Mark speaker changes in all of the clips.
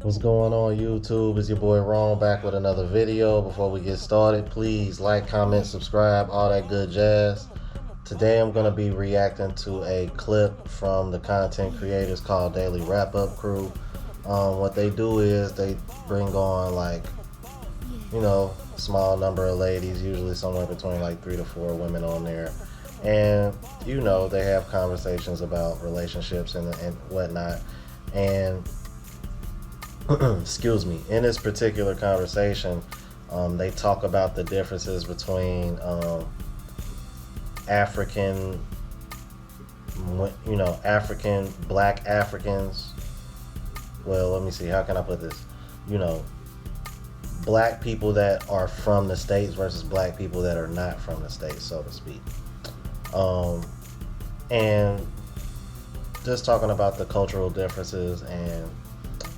Speaker 1: What's going on YouTube? It's your boy Ron back with another video. Before we get started, please like, comment, subscribe, all that good jazz. Today I'm going to be reacting to a clip from the content creators called DailyRapUpCrew. What they do is they bring on small number of ladies, usually somewhere between like 3 to 4 women on there. And they have conversations about relationships and whatnot. And excuse me, in this particular conversation, they talk about the differences between African, black Africans. Well, let me see, how can I put this? Black people that are from the States versus black people that are not from the States, so to speak. And just talking about the cultural differences, and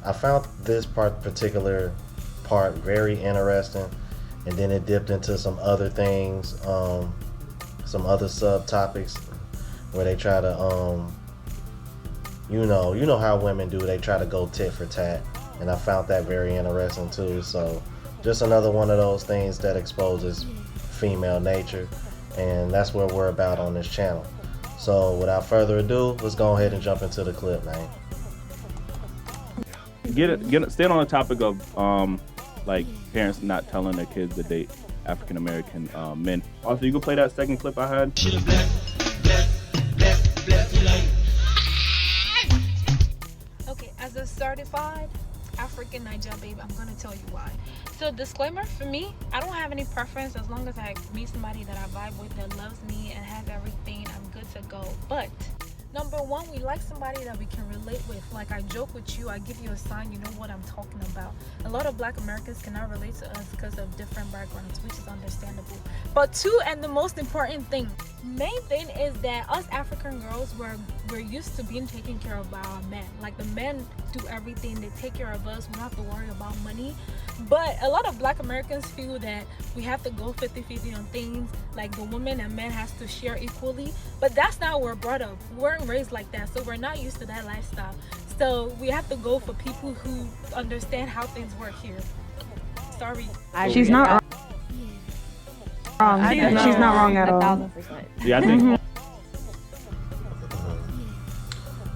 Speaker 1: I found this particular part very interesting, and then it dipped into some other things, some other subtopics where they try to, you know how women do, they try to go tit for tat, and I found that very interesting too. So just another one of those things that exposes female nature, and that's what we're about on this channel. So without further ado, let's go ahead and jump into the clip, man.
Speaker 2: Staying on the topic of like parents not telling their kids to date African American men. Also, you can play that second clip I had.
Speaker 3: Okay, as a certified African Niger babe, I'm gonna tell you why. So disclaimer, for me, I don't have any preference as long as I meet somebody that I vibe with, that loves me and has everything, I'm good to go. But number one, we like somebody that we can relate with. Like, I joke with you, I give you a sign, you know what I'm talking about. A lot of black Americans cannot relate to us because of different backgrounds, which is understandable. But two, and the most important thing, main thing is that us African girls, we're used to being taken care of by our men. Like, the men do everything, they take care of us, we don't have to worry about money. But a lot of black Americans feel that we have to go 50-50 on things, like the woman and men has to share equally. But that's not how we're brought up. We weren't raised like that, so we're not used to that lifestyle. So we have to go for people who understand how things work here. Sorry.
Speaker 4: She's not wrong. She's not wrong at all.
Speaker 5: 1,000%.
Speaker 2: Yeah, I think.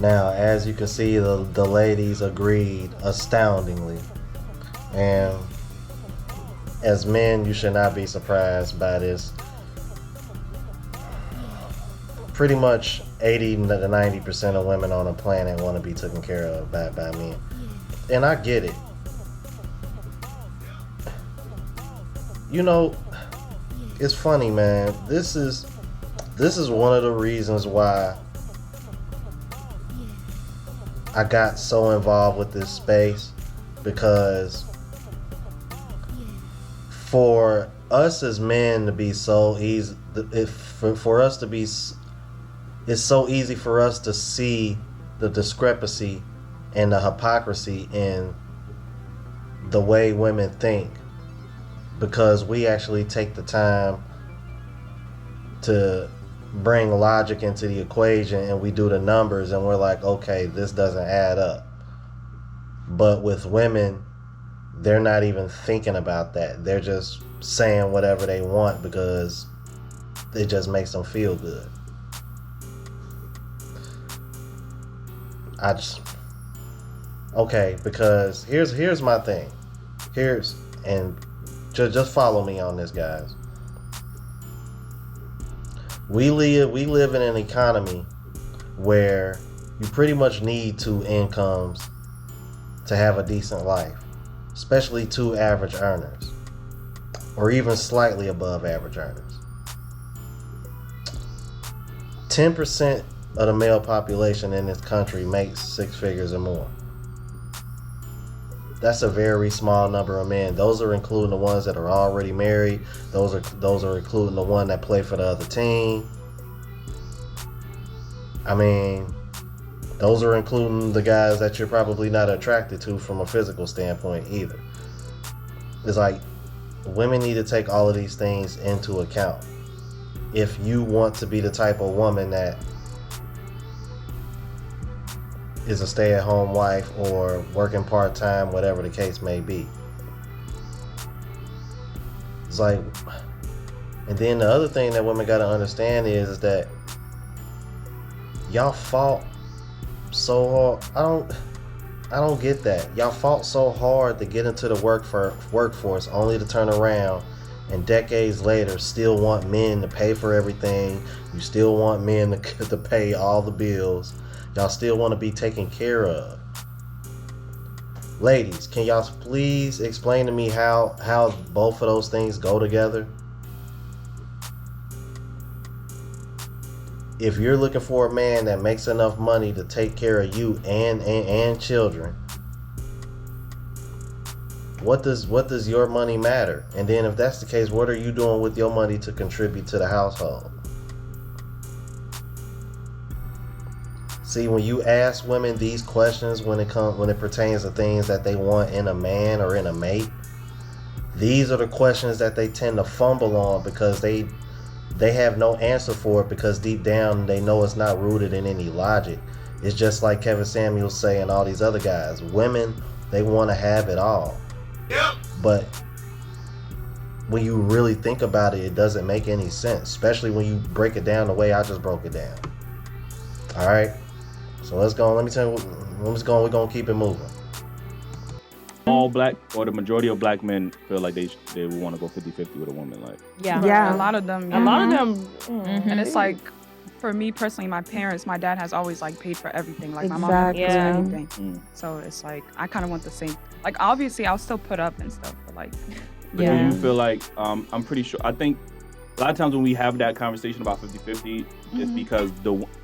Speaker 1: Now, as you can see, the ladies agreed astoundingly. And as men, you should not be surprised by this. Pretty much 80 to 90% of women on the planet want to be taken care of by men. And I get it. It's funny, man. This is one of the reasons why I got so involved with this space, because for us as men to be so easy, for us to be, it's so easy for us to see the discrepancy and the hypocrisy in the way women think, because we actually take the time to bring logic into the equation, and we do the numbers and we're like, okay, this doesn't add up. But with women, they're not even thinking about that. They're just saying whatever they want because it just makes them feel good. Because here's my thing. Just follow me on this, guys. We live in an economy where you pretty much need 2 incomes to have a decent life, especially 2 average earners, or even slightly above average earners. 10% of the male population in this country makes 6 figures or more. That's a very small number of men. Those are including the ones that are already married. Those are including the one that play for the other team. I mean, those are including the guys that you're probably not attracted to from a physical standpoint either. It's like, women need to take all of these things into account if you want to be the type of woman that is a stay-at-home wife or working part-time, whatever the case may be. It's like, and then the other thing that women got to understand is that y'all fought so hard. I don't get that. Y'all fought so hard to get into the workforce only to turn around and decades later still want men to pay for everything. You still want men to pay all the bills. Y'all still want to be taken care of. Ladies, can y'all please explain to me how both of those things go together? If you're looking for a man that makes enough money to take care of you and children, what does your money matter? And then if that's the case, what are you doing with your money to contribute to the household? See, when you ask women these questions when it pertains to things that they want in a man or in a mate, these are the questions that they tend to fumble on because they have no answer for it, because deep down they know it's not rooted in any logic. It's just like Kevin Samuels say and all these other guys. Women, they want to have it all. Yep. But when you really think about it, it doesn't make any sense, especially when you break it down the way I just broke it down. All right. So let's go. Let me tell you. Let's go. We're gonna keep it moving.
Speaker 2: All black, or the majority of black men feel like they would want to go 50-50 with a woman. Like,
Speaker 4: Yeah.
Speaker 5: A lot of them.
Speaker 4: A lot of them.
Speaker 5: And it's like, for me personally, my dad has always like paid for everything. Like my mom never paid for anything. So it's like, I kind of want the same. Like, obviously I'll still put up and stuff, but like,
Speaker 2: do you feel like, I'm pretty sure, I think a lot of times when we have that conversation about 50-50, it's because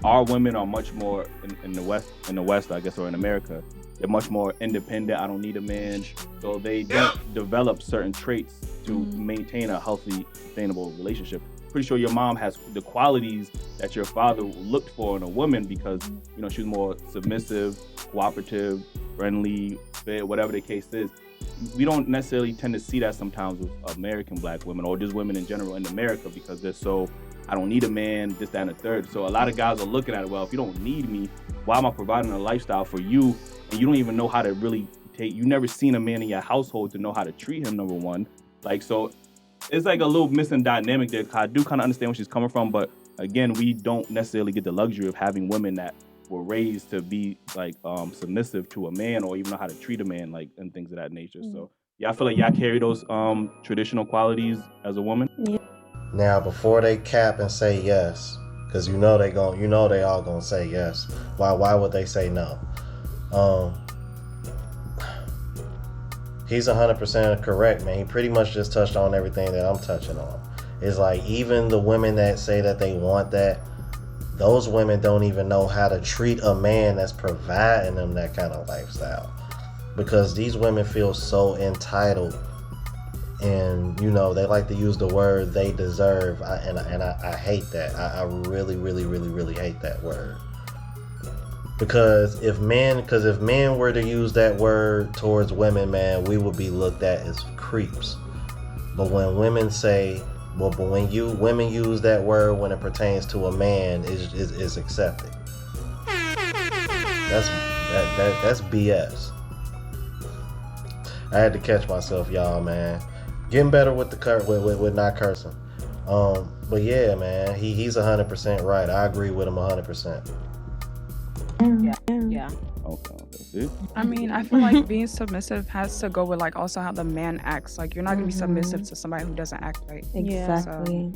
Speaker 2: our women are much more in the West, I guess, or in America, they're much more independent. I don't need a man. So they don't develop certain traits to maintain a healthy, sustainable relationship. Pretty sure your mom has the qualities that your father looked for in a woman because, you know, she was more submissive, cooperative, friendly, fit, whatever the case is. We don't necessarily tend to see that sometimes with American black women or just women in general in America because they're so, I don't need a man, this, that, and the third. So a lot of guys are looking at it, well, if you don't need me, why am I providing a lifestyle for you? And you don't even know how to really you never seen a man in your household to know how to treat him, number one. Like, so it's like a little missing dynamic there. I do kind of understand where she's coming from, but again, we don't necessarily get the luxury of having women that were raised to be like submissive to a man or even know how to treat a man, like, and things of that nature. So yeah, I feel like y'all carry those traditional qualities as a woman.
Speaker 1: Now, before they cap and say yes, because they all gonna say yes. Why would they say no? He's 100% correct, man. He pretty much just touched on everything that I'm touching on. It's like, even the women that say that they want that, those women don't even know how to treat a man that's providing them that kind of lifestyle, because these women feel so entitled, and you know, they like to use the word they deserve, and I hate that. I really, really, really, really hate that word. Because if men were to use that word towards women, man, we would be looked at as creeps. But when women women use that word when it pertains to a man, is accepted. That's BS. I had to catch myself, y'all, man. Getting better with with not cursing. But yeah, man, he's 100% right. I agree with him 100%.
Speaker 5: Yeah.
Speaker 2: Okay, that's it.
Speaker 5: I mean, I feel like being submissive has to go with like also how the man acts. Like, you're not gonna be submissive to somebody who doesn't act right.
Speaker 4: Exactly.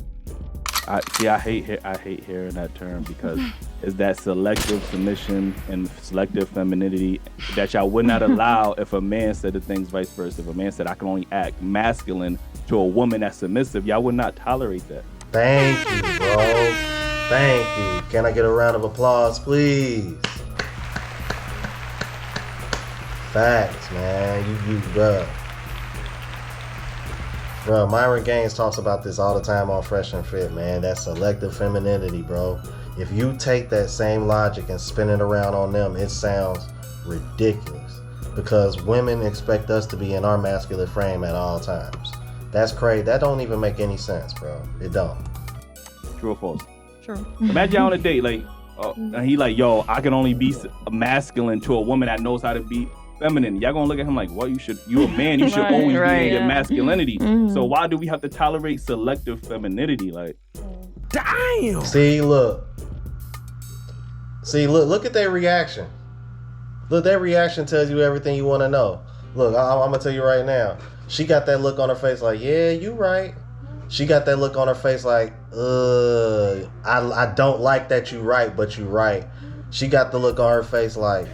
Speaker 2: I hate hearing that term because it's that selective submission and selective femininity that y'all would not allow if a man said the things vice versa. If a man said I can only act masculine to a woman that's submissive, y'all would not tolerate that.
Speaker 1: Thank you, bro. Thank you. Can I get a round of applause, please? Facts, man. You Bro, Myron Gaines talks about this all the time on Fresh and Fit, man. That selective femininity, bro. If you take that same logic and spin it around on them, it sounds ridiculous. Because women expect us to be in our masculine frame at all times. That's crazy. That don't even make any sense, bro. It don't.
Speaker 2: True or false?
Speaker 5: True.
Speaker 2: Imagine y'all on a date, like and he like, yo, I can only be masculine to a woman that knows how to be feminine. Y'all gonna look at him like, what? You a man, you should always be in your masculinity. So why do we have to tolerate selective femininity? Like,
Speaker 6: damn.
Speaker 1: Look at their reaction. Look, their reaction tells you everything you want to know. Look, I'm gonna tell you right now. She got that look on her face like, yeah, you right. She got that look on her face like, I don't like that you right, but you right. She got the look on her face like,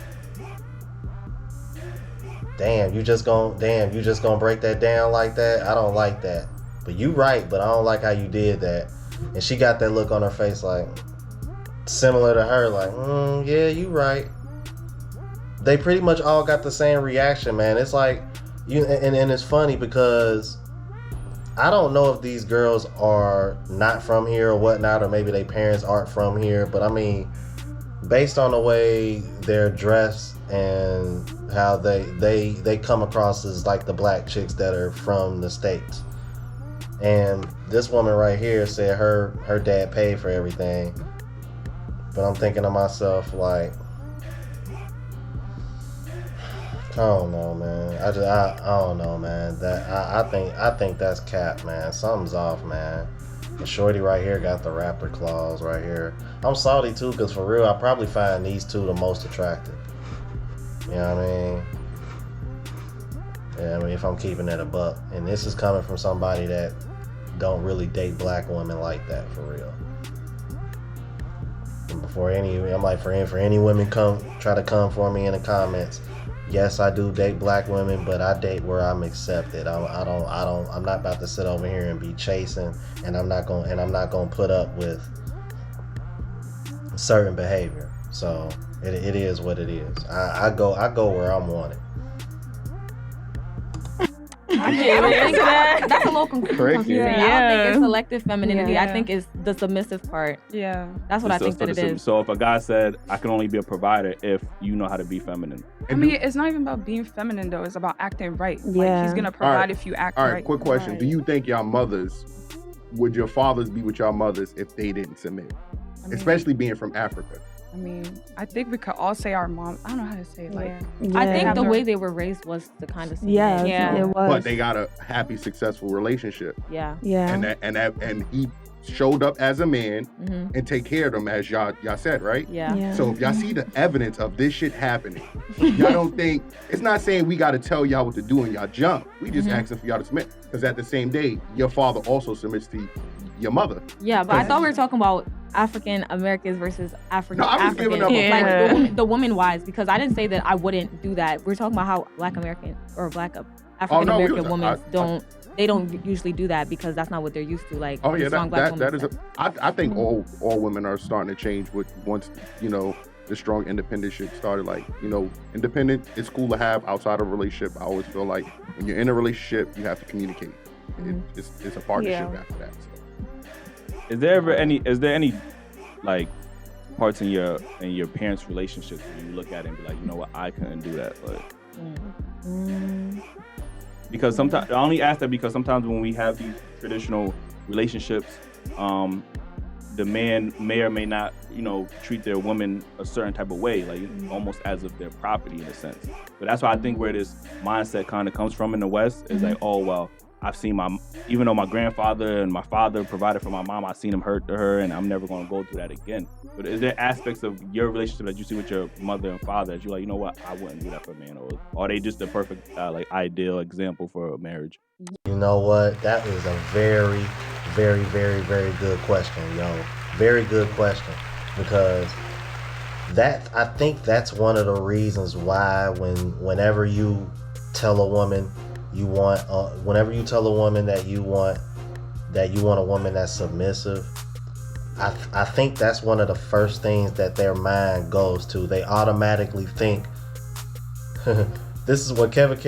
Speaker 1: damn, you just gonna break that down like that? I don't like that. But you right, but I don't like how you did that. And she got that look on her face like, similar to her, like, yeah, you right. They pretty much all got the same reaction, man. It's like, and it's funny because I don't know if these girls are not from here or whatnot, or maybe their parents aren't from here, but I mean, based on the way they're dressed and how they come across as like the black chicks that are from the States. And this woman right here said her dad paid for everything. But I'm thinking to myself like, I don't know, man. I don't know, man. That I think that's cap, man. Something's off, man. The shorty right here got the raptor claws right here. I'm salty too, cause for real, I probably find these two the most attractive. You know what I mean? Yeah, I mean, if I'm keeping it a buck, and this is coming from somebody that don't really date black women like that, for real. And before I'm like, for any women try to come for me in the comments. Yes, I do date black women, but I date where I'm accepted. I'm not about to sit over here and be chasing, and I'm not gonna put up with certain behavior. So it is what it is. I go where I'm wanted.
Speaker 4: I don't think that's a little confusing.
Speaker 2: Yeah.
Speaker 4: I don't think it's selective femininity. I think it's the submissive part.
Speaker 5: Yeah.
Speaker 4: That's what I think that it is.
Speaker 2: So if a guy said, I can only be a provider if you know how to be feminine.
Speaker 5: I mean, it's not even about being feminine, though. It's about acting right. Like, he's going to provide if you act right.
Speaker 6: All right, quick question. Do you think would your fathers be with y'all mothers if they didn't submit? I mean, especially being from Africa.
Speaker 5: I mean, I think we could all say our mom. I don't know how to say it. Like,
Speaker 4: I think the way they were raised was the kind of submit.
Speaker 7: Yeah, it was.
Speaker 6: But they got a happy, successful relationship.
Speaker 4: Yeah.
Speaker 6: And he showed up as a man and take care of them, as y'all said, right?
Speaker 4: Yeah.
Speaker 6: So if y'all see the evidence of this shit happening, y'all don't think, it's not saying we got to tell y'all what to do and y'all jump. We just asking for y'all to submit. Because at the same day, your father also submits to your mother.
Speaker 4: Yeah, but I thought we were talking about African Americans versus African Africans.
Speaker 6: Like
Speaker 4: the woman wise, because I didn't say that I wouldn't do that. We're talking about how Black American or African American women don't usually do that because that's not what they're used to. Like,
Speaker 6: I think all women are starting to change once the strong independent shit started. Like, independent is cool to have outside of a relationship. I always feel like when you're in a relationship, you have to communicate. It's a partnership after that. So.
Speaker 2: Is there any like parts in your parents' relationships where you look at it and be like, you know what, I couldn't do that, but because sometimes I only ask that because sometimes when we have these traditional relationships, the man may or may not, treat their woman a certain type of way, like almost as if they're property in a sense. But that's why I think where this mindset kind of comes from in the West is like, oh well, I've seen even though my grandfather and my father provided for my mom, I've seen him hurt to her, and I'm never going to go through that again. But is there aspects of your relationship that you see with your mother and father that you're like, you know what, I wouldn't do that for a man, or are they just the perfect ideal example for a marriage?
Speaker 1: You know what? That is a very, very, very, very good question, yo. Very good question, because I think that's one of the reasons why whenever you tell a woman whenever you tell a woman that you want a woman that's submissive, I think that's one of the first things that their mind goes to. They automatically think this is what Kevin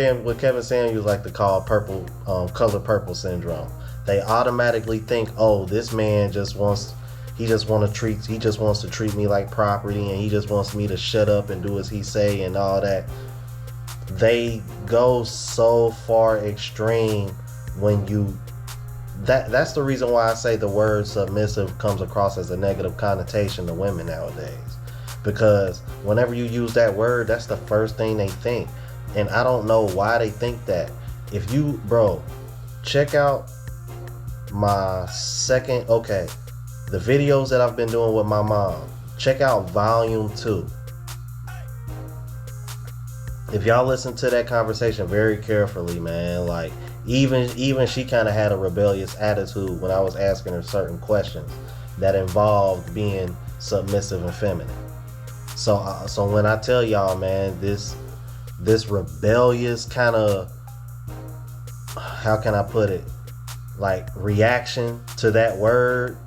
Speaker 1: Samuels like to call color purple syndrome. They automatically think, oh, this man just wants to treat me like property, and he just wants me to shut up and do as he say and all that. They go so far extreme when you that's the reason why I say the word submissive comes across as a negative connotation to women nowadays. Because whenever you use that word, that's the first thing they think. And I don't know why they think that. If you, bro, check out my the videos that I've been doing with my mom. Check out volume 2. If y'all listen to that conversation very carefully, man, like even she kind of had a rebellious attitude when I was asking her certain questions that involved being submissive and feminine. So when I tell y'all, man, this rebellious kind of, how can I put it, like reaction to that word,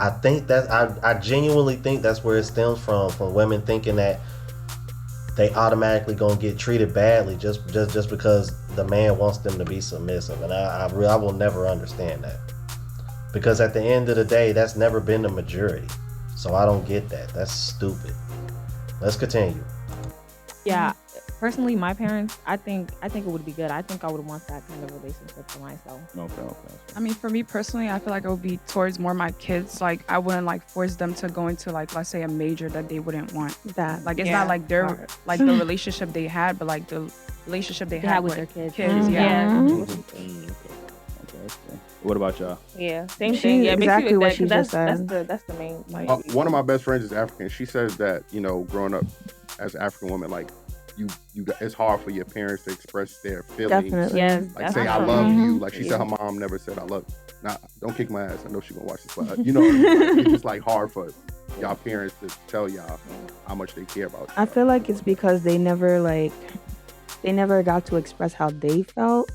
Speaker 1: I think that I genuinely think that's where it stems from women thinking that they automatically gonna get treated badly just because the man wants them to be submissive. And I will never understand that, because at the end of the day, that's never been the majority. So I don't get that. That's stupid. Let's continue.
Speaker 4: Yeah, personally, my parents, I think it would be good. I think I would want that kind of relationship for myself.
Speaker 2: Okay.
Speaker 5: I mean, for me personally, I feel like it would be towards more my kids. Like, I wouldn't like force them to go into like, let's say, a major that they wouldn't want.
Speaker 4: That,
Speaker 5: like, it's not like their like the relationship they had, but like the relationship they had with
Speaker 4: their kids.
Speaker 5: Yeah.
Speaker 2: Okay. What about y'all?
Speaker 7: Yeah, same thing. Yeah,
Speaker 8: exactly what she
Speaker 7: that's,
Speaker 8: just said.
Speaker 7: That's the main. Like,
Speaker 6: one of my best friends is African. She says that, you know, growing up as an African woman, like you it's hard for your parents to express their feelings.
Speaker 8: Definitely.
Speaker 7: yes,
Speaker 6: Like say I love you. Like she said her mom never said I love you. Nah, don't kick my ass. I know she's gonna watch this, but you know what I mean? Like, it's just like hard for y'all parents to tell y'all how much they care about you.
Speaker 8: I feel like it's because they never got to express how they felt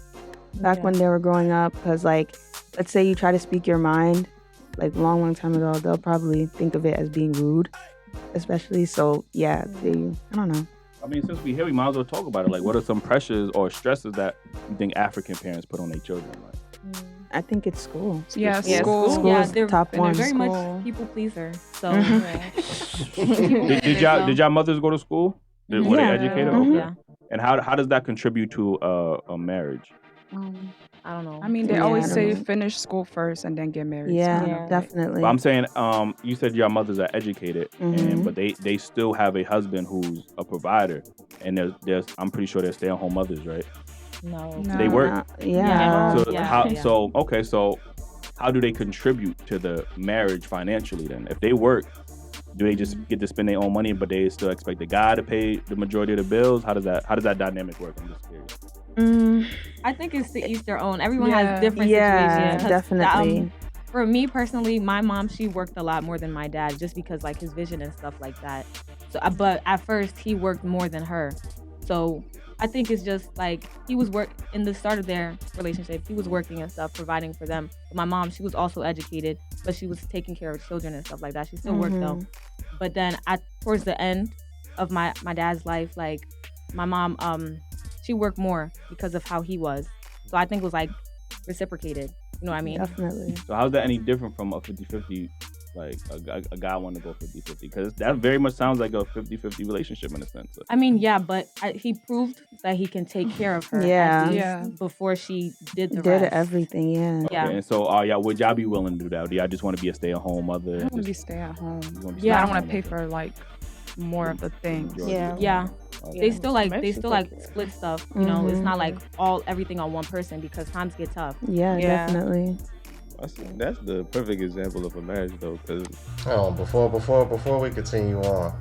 Speaker 8: back when they were growing up. Because like, let's say you try to speak your mind, like long time ago, they'll probably think of it as being rude, especially. So yeah, I don't know.
Speaker 2: I mean, since we here, we might as well talk about it. Like, what are some pressures or stresses that you think African parents put on their children? Like,
Speaker 8: I think it's school.
Speaker 5: Yeah,
Speaker 8: School
Speaker 4: Yeah,
Speaker 8: is
Speaker 4: they're
Speaker 8: top one.
Speaker 4: very
Speaker 5: School.
Speaker 4: much people pleaser. So
Speaker 2: did y'all mothers go to school? Were they educated?
Speaker 8: Mhm.
Speaker 2: Okay.
Speaker 4: Yeah.
Speaker 2: And how does that contribute to a marriage?
Speaker 4: I don't know.
Speaker 5: I mean, they
Speaker 8: Yeah,
Speaker 5: always
Speaker 8: I don't
Speaker 5: say
Speaker 8: know.
Speaker 5: finish school first and then get married.
Speaker 8: Yeah,
Speaker 7: Yeah.
Speaker 8: definitely.
Speaker 2: But I'm saying, you said your mothers are educated,
Speaker 8: Mhm.
Speaker 2: but they still have a husband who's a provider, and there's I'm pretty sure they're stay-at-home mothers, right?
Speaker 7: no.
Speaker 2: They work.
Speaker 8: Yeah.
Speaker 2: So
Speaker 4: Yeah.
Speaker 2: So how do they contribute to the marriage financially then? If they work, do they just get to spend their own money, but they still expect the guy to pay the majority of the bills? How does that dynamic work? I'm just curious.
Speaker 4: I think it's to each their own. Everyone
Speaker 5: Yeah.
Speaker 4: has different
Speaker 8: Yeah,
Speaker 4: situations. 'Cause,
Speaker 8: definitely.
Speaker 4: for me personally, my mom, she worked a lot more than my dad, just because like his vision and stuff like that. So, but at first he worked more than her. So I think it's just like he was in the start of their relationship. He was working and stuff, providing for them. But my mom, she was also educated, but she was taking care of children and stuff like that. She still worked though. But then towards the end of my dad's life, like my mom, she worked more because of how he was. So I think it was like reciprocated. You know what I mean?
Speaker 8: Definitely.
Speaker 2: So how's that any different from a 50-50, like a guy wanting to go 50-50? Because that very much sounds like a 50-50 relationship in a sense.
Speaker 4: I mean, yeah, but he proved that he can take care of her.
Speaker 8: Yeah.
Speaker 4: At least
Speaker 5: Yeah.
Speaker 4: before she did the
Speaker 8: Did
Speaker 4: rest.
Speaker 8: everything, yeah.
Speaker 4: Yeah.
Speaker 2: Okay, and so would y'all be willing to do that? Or do y'all just want to be a stay-at-home mother?
Speaker 5: I want to
Speaker 2: and
Speaker 5: be
Speaker 2: just-
Speaker 5: stay at home.
Speaker 2: you wanna be
Speaker 4: Yeah.
Speaker 5: I don't
Speaker 2: stay-at-home
Speaker 5: want to pay
Speaker 2: mother?
Speaker 5: for like more of the things.
Speaker 7: Yeah.
Speaker 4: Yeah.
Speaker 2: Okay.
Speaker 4: They still like
Speaker 7: Expensive.
Speaker 4: split stuff. You know, it's not like everything on one person because times get tough.
Speaker 8: Yeah,
Speaker 7: Yeah.
Speaker 8: definitely.
Speaker 9: That's the perfect example of a marriage, though, because
Speaker 1: Before we continue on,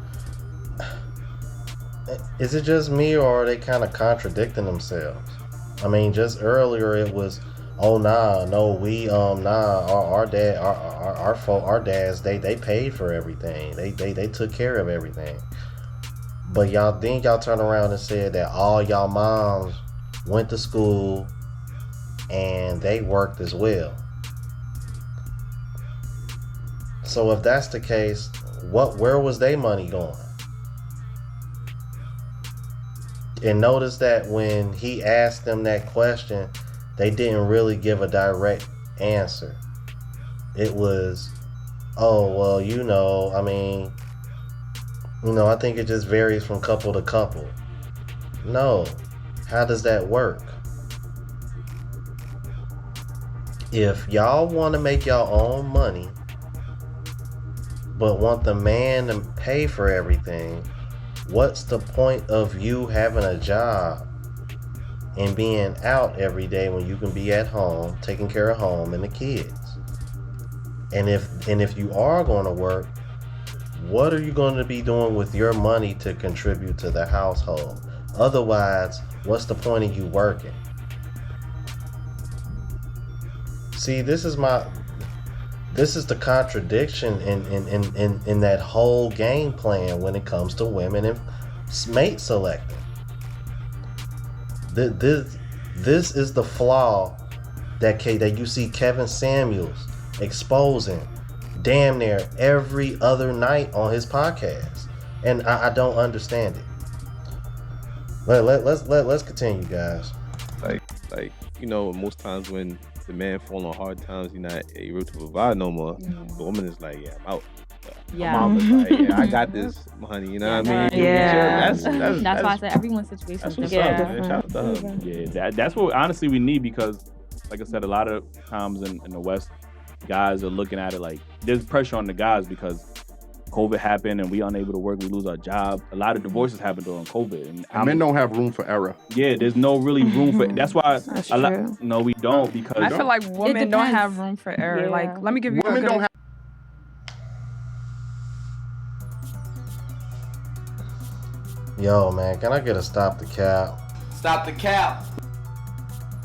Speaker 1: is it just me or are they kind of contradicting themselves? I mean, just earlier it was, oh nah, no, we our dads they paid for everything. They took care of everything. But y'all turn around and said that all y'all moms went to school and they worked as well. So if that's the case, where was their money going? And notice that when he asked them that question, they didn't really give a direct answer. It was, oh, well, I think it just varies from couple to couple. No. How does that work? If y'all want to make your own money, but want the man to pay for everything, what's the point of you having a job and being out every day when you can be at home taking care of home and the kids? And if you are going to work, what are you going to be doing with your money to contribute to the household? Otherwise, what's the point of you working? See, this is the contradiction in that whole game plan when it comes to women and mate selecting. This is the flaw that you see Kevin Samuels exposing damn near every other night on his podcast, and I don't understand it. Let's continue, guys.
Speaker 9: Like most times when the man fall on hard times, he's not able to provide no more. The woman is like, yeah, I'm out.
Speaker 4: Yeah.
Speaker 9: My mom is like, yeah, I got this, honey. You know what I mean?
Speaker 8: Yeah.
Speaker 4: That's why I said everyone's situation is
Speaker 9: That's
Speaker 4: different.
Speaker 9: what's up, man. Shout out to her.
Speaker 2: Yeah, that's what honestly we need, because, like I said, a lot of times in the West, guys are looking at it like there's pressure on the guys because COVID happened and we unable to work, we lose our job. A lot of divorces happen during COVID, and
Speaker 6: men don't have room for error.
Speaker 2: Yeah, there's no really room for. That's why
Speaker 8: That's true.
Speaker 2: no, we don't, because
Speaker 5: I feel like women don't have room for error.
Speaker 7: Yeah.
Speaker 5: Like, let me give you
Speaker 6: Women don't have.
Speaker 1: Yo, man, can I get a stop the cap?
Speaker 10: Stop the cap.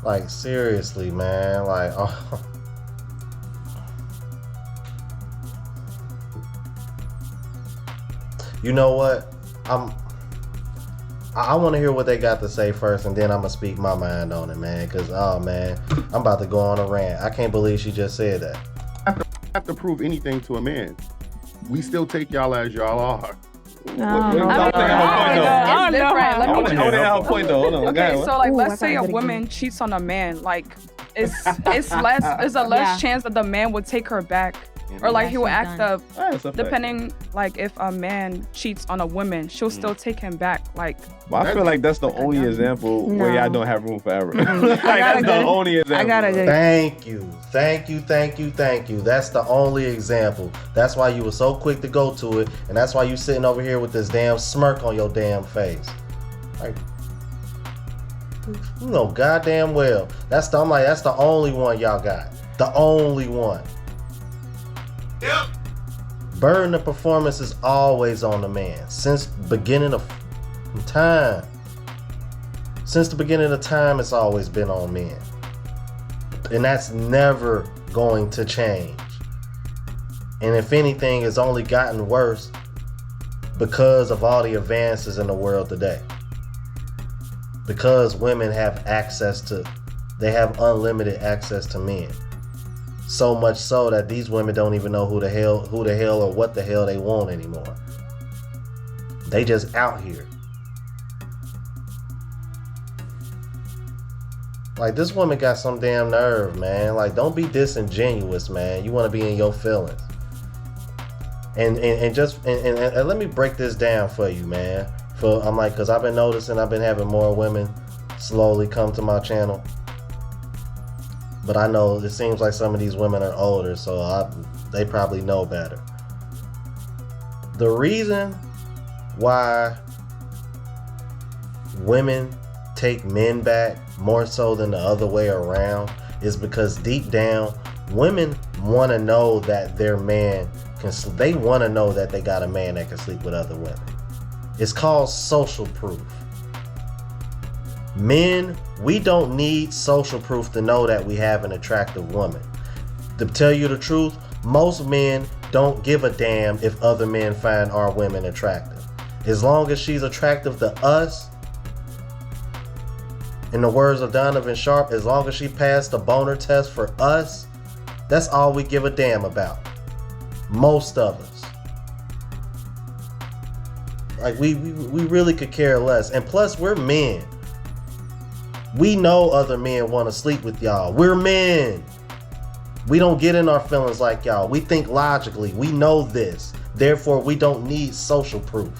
Speaker 1: Like, seriously, man. Like, oh. You know what? I want to hear what they got to say first, and then I'm gonna speak my mind on it, man. Cause oh man, I'm about to go on a rant. I can't believe she just said that.
Speaker 6: I have to prove anything to a man. We still take y'all as y'all are.
Speaker 5: It's different. Let me Okay, so like, let's say a woman cheats on a man, like it's a less chance that the man would take her back, or like he will act up. Depending, like if a man cheats on a woman, she'll still take him back. Like,
Speaker 9: but I feel like that's the only example where y'all don't have room for error. That's the only example.
Speaker 1: Thank you. That's the only example. That's why you were so quick to go to it, and that's why you sitting over here with this damn smirk on your damn face. Like, you know goddamn well. That's the only one y'all got. The only one. Yep. Burden of performance is always on the man since beginning of time. Since the beginning of time, it's always been on men, and that's never going to change. And if anything, it's only gotten worse because of all the advances in the world today. Because women have unlimited access to men. So much so that these women don't even know who the hell or what the hell they want anymore. They just out here. Like, this woman got some damn nerve, man. Like, don't be disingenuous, man. You want to be in your feelings. And let me break this down for you, man. Because I've been noticing, I've been having more women slowly come to my channel. But I know it seems like some of these women are older, so they probably know better. The reason why women take men back more so than the other way around is because deep down, women want to know that their man they want to know that they got a man that can sleep with other women. It's called social proof. Men, we don't need social proof to know that we have an attractive woman. To tell you the truth, most men don't give a damn if other men find our women attractive. As long as she's attractive to us, in the words of Donovan Sharp, as long as she passed the boner test for us, that's all we give a damn about. Most of us. Like, we really could care less. And plus, we're men. We know other men want to sleep with y'all. We're men. We don't get in our feelings like y'all. We think logically. We know this. Therefore, we don't need social proof.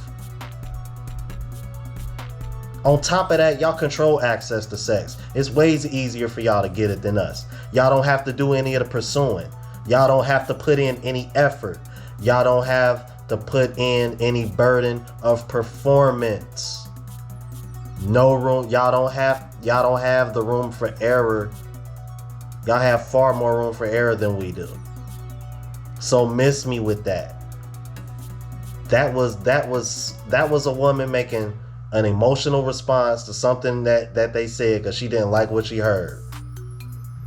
Speaker 1: On top of that, y'all control access to sex. It's ways easier for y'all to get it than us. Y'all don't have to do any of the pursuing. Y'all don't have to put in any effort. Y'all don't have to put in any burden of performance. No room. Y'all don't have the room for error. Y'all have far more room for error than we do. So miss me with that. That was a woman making an emotional response to something that they said because she didn't like what she heard.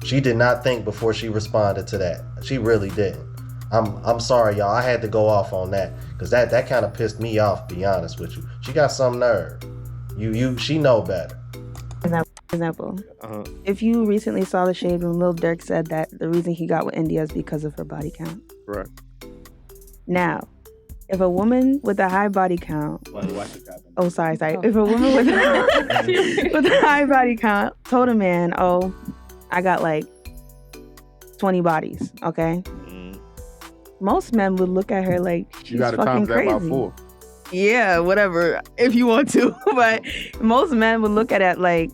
Speaker 1: She did not think before she responded to that. She really didn't. I'm sorry, y'all. I had to go off on that because that kind of pissed me off. To be honest with you, she got some nerve. She know better.
Speaker 8: Example. If you recently saw The Shade when Lil Durk said that the reason he got with India is because of her body count.
Speaker 6: Right.
Speaker 8: Now, if a woman with a high body count, sorry. If a woman with a high body count told a man, "Oh, I got like 20 bodies," okay? Most men would look at her like she's fucking crazy. That by 4. Yeah, whatever, if you want to. But most men would look at it like,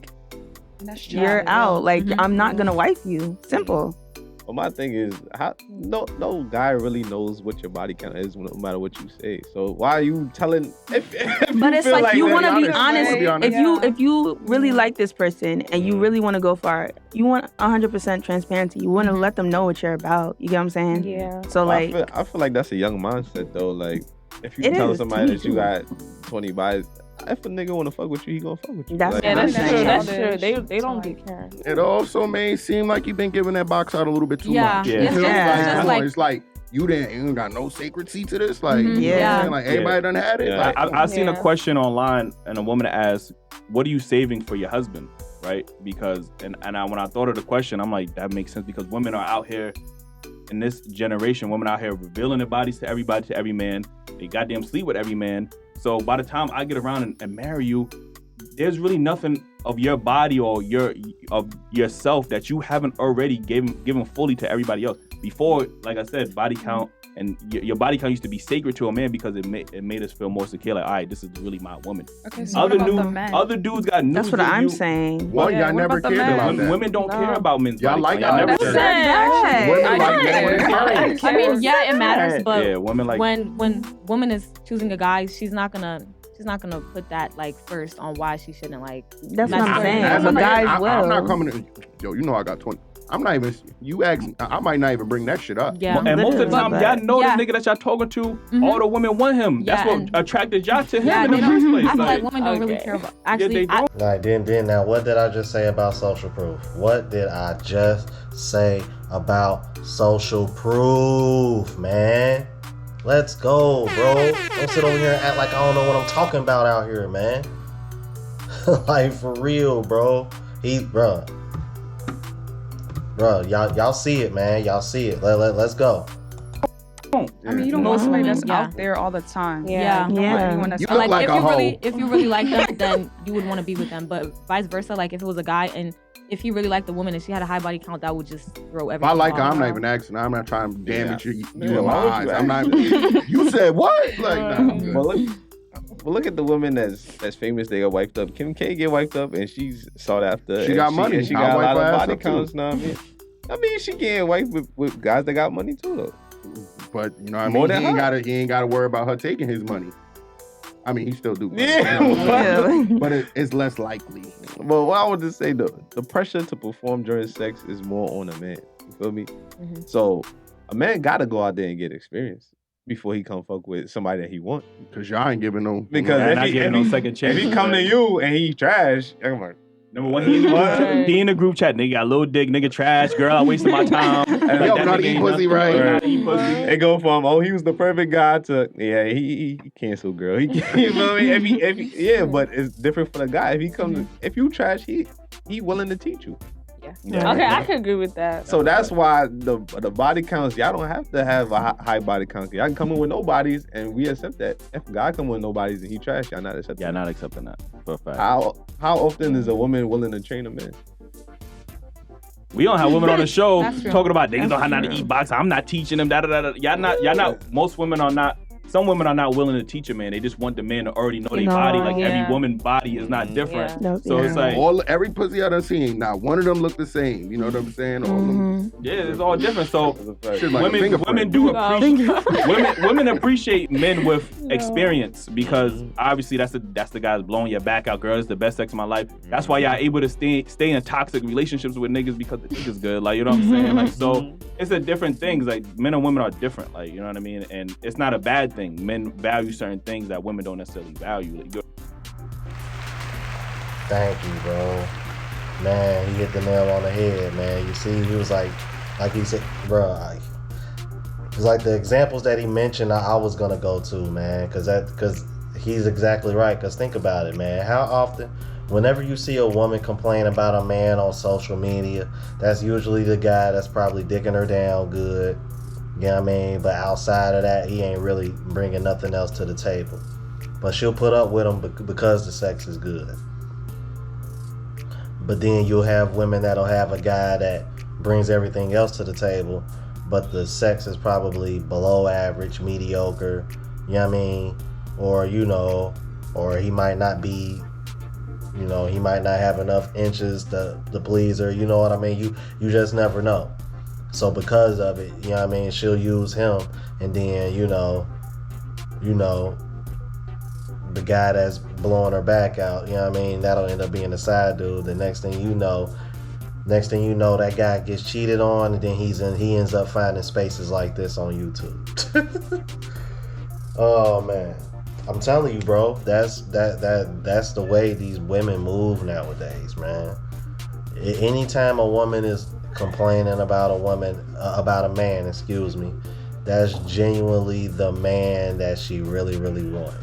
Speaker 8: you're out. Like, I'm not gonna wife you. Simple.
Speaker 9: Well, my thing is, no guy really knows what your body count is, no matter what you say. So why are you telling? But
Speaker 8: it's like you want to be honest. If you really like this person and you really want to go far, you want 100% transparency. You want to let them know what you're about. You get what I'm saying? Yeah. So like,
Speaker 9: I feel like that's a young mindset though. Like, if you tell somebody that you got 20 bodies. If a nigga wanna fuck with you, he gonna fuck with you.
Speaker 7: That's true. That's true. They don't be caring.
Speaker 6: It also may seem like you've been giving that box out a little bit too much.
Speaker 8: It's
Speaker 6: like you ain't got no sacredcy to this. Like, like everybody done had it.
Speaker 2: Yeah. Like, I've seen a question online, and a woman asked, "What are you saving for your husband?" Right? Because when I thought of the question, I'm like, that makes sense because women are out here. In this generation, women out here revealing their bodies to everybody, to every man. They goddamn sleep with every man. So by the time I get around and marry you, there's really nothing of your body or of yourself that you haven't already given fully to everybody else. Before, like I said, body count and your body count used to be sacred to a man because it made us feel more secure. Like, all right, this is really my woman.
Speaker 5: Okay, so other
Speaker 2: dudes got news.
Speaker 8: That's what I'm saying.
Speaker 6: Well, y'all never cared about that.
Speaker 2: Women don't care about men's
Speaker 6: y'all
Speaker 2: body.
Speaker 6: Like
Speaker 2: Women
Speaker 4: I mean, yeah, it matters, but
Speaker 2: women like
Speaker 4: when woman is choosing a guy, she's not gonna put that like first on why she shouldn't like.
Speaker 8: That's what I'm saying. But guys will.
Speaker 6: I'm not coming to yo. You know I got 20. I'm not even. You ask. I might not even bring that shit up.
Speaker 4: Yeah.
Speaker 2: And most of the time, y'all know the nigga that y'all talking to. All the women want him.
Speaker 4: Yeah,
Speaker 2: that's what attracted y'all to him in the first place.
Speaker 4: I feel like women don't really care about. Actually,
Speaker 1: then now, what did I just say about social proof? What did I just say about social proof, man? Let's go, bro. Don't sit over here and act like I don't know what I'm talking about out here, man. Like, for real, bro. Bro, y'all see it, man. Y'all see it. Let's go.
Speaker 5: I mean, you don't want somebody that's out there all the time.
Speaker 4: Yeah.
Speaker 6: You look like a hoe.
Speaker 4: If you really like them, then you would want to be with them. But vice versa, like if it was a guy and if he really liked the woman and she had a high body count, that would just throw everything.
Speaker 6: If I like her, I'm not even asking. I'm not trying to damage you in my eyes. I'm not. You said what? Like, nah.
Speaker 9: Well, look at the women that's famous. They got wiped up. Kim K get wiped up, and she's sought after.
Speaker 6: She got money.
Speaker 9: And she got a lot of body counts now. I mean, she getting wiped with guys that got money too, though.
Speaker 6: But you know, what I mean, he ain't got to worry about her taking his money. I mean, he still do. But it's less likely.
Speaker 9: But what I would just say, though, the pressure to perform during sex is more on a man. You feel me? Mm-hmm. So a man got to go out there and get experience before he come fuck with somebody that he want.
Speaker 6: Because y'all ain't giving no.
Speaker 9: Because if he second chance, if he come to you and he trash, I'm like,
Speaker 2: number one, he in the group chat. Nigga got a little dick. Nigga trash. Girl, I wasted my time.
Speaker 6: Yo, not eat pussy, right?
Speaker 9: It go from he was the perfect guy to he canceled girl. He you know what I mean? But it's different for the guy. If he comes, if you trash, he willing to teach you.
Speaker 7: Yeah. Okay, I could agree with that.
Speaker 9: So that's why the body counts, y'all don't have to have a high body count. Y'all can come in with no bodies and we accept that. If a guy come with no bodies and he trash, y'all not accepting.
Speaker 2: Yeah, not accepting that for a fact.
Speaker 9: How often is a woman willing to train a man?
Speaker 2: We don't have women on the show talking about niggas don't have how to eat box. I'm not teaching them. Y'all not. Most women are not some women are not willing to teach a man. They just want the man to already know their body. Like every woman's body is not different.
Speaker 8: Yeah.
Speaker 2: So it's like
Speaker 6: every pussy I done seen, not one of them look the same. You know what I'm saying? All of them.
Speaker 2: Yeah, it's all different. So
Speaker 6: Like
Speaker 2: women do appreciate women appreciate men with experience because obviously that's the guys blowing your back out. Girl, it's the best sex of my life. That's why y'all able to stay in toxic relationships with niggas because the niggas good. Like, you know what I'm saying? Like, so it's a different things. Like, men and women are different. Like, you know what I mean? And it's not a bad thing. Men value certain things that women don't necessarily value. Like,
Speaker 1: thank you, bro. Man, he hit the nail on the head, man. You see, he was like he said, bro, it's like the examples that he mentioned I was gonna go to, man, because he's exactly right. Because think about it, man. How often, whenever you see a woman complain about a man on social media, that's usually the guy that's probably dicking her down good. You know what I mean? But outside of that, he ain't really bringing nothing else to the table. But she'll put up with him because the sex is good. But then you'll have women that'll have a guy that brings everything else to the table, but the sex is probably below average, mediocre, you know what I mean? Or, or he might not be, he might not have enough inches to please her, you know what I mean? You just never know. So because of it, you know what I mean, she'll use him, and then, the guy that's blowing her back out, you know what I mean, that'll end up being the side dude. The next thing you know, that guy gets cheated on, and then he ends up finding spaces like this on YouTube. Oh man, I'm telling you, bro, that's the way these women move nowadays, man. Anytime a woman is complaining about a man, that's genuinely the man that she really, really wants.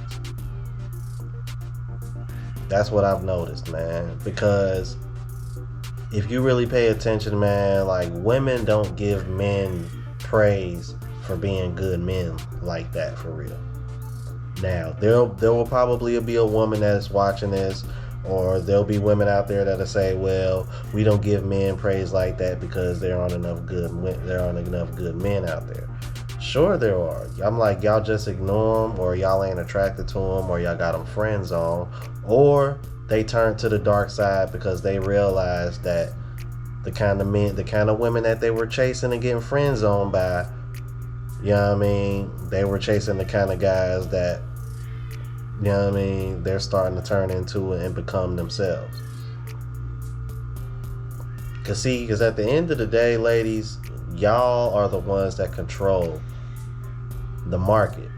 Speaker 1: That's what I've noticed, man. Because if you really pay attention, man, like, women don't give men praise for being good men like that, for real. Now, there will probably be a woman that is watching this, or there'll be women out there that'll say, well, we don't give men praise like that because there aren't enough good men out there. Sure there are. I'm like, y'all just ignore them, or y'all ain't attracted to them, or y'all got them friend zone, or they turn to the dark side because they realize that the kind of women that they were chasing and getting friend zoned by, you know what I mean, they were chasing the kind of guys that, you know what I mean, they're starting to turn into and become themselves. Because at the end of the day, ladies, y'all are the ones that control the market.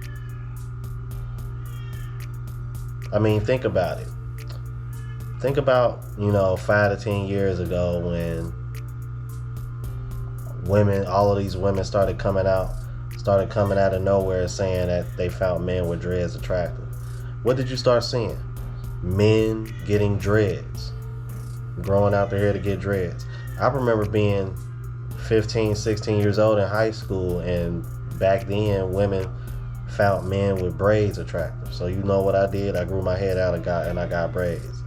Speaker 1: I mean, think about it. Think about, 5 to 10 years ago when all of these women started coming out of nowhere saying that they found men with dreads attractive. What did you start seeing? Men getting dreads. Growing out their hair to get dreads. I remember being 15, 16 years old in high school, and back then women found men with braids attractive. So you know what I did? I grew my head out and I got braids.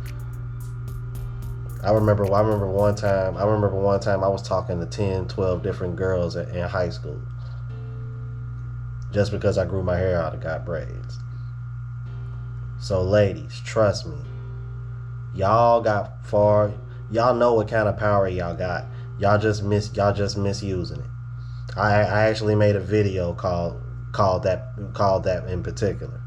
Speaker 1: I remember one time I was talking to 10, 12 different girls in high school. Just because I grew my hair out and got braids. So ladies, trust me. Y'all know what kind of power y'all got. Y'all just misusing it. I actually made a video called that in particular.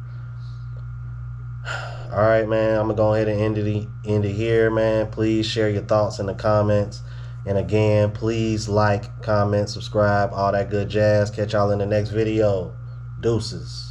Speaker 1: All right, man, I'm gonna go ahead and end it here, man. Please share your thoughts in the comments. And again, please like, comment, subscribe, all that good jazz. Catch y'all in the next video. Deuces.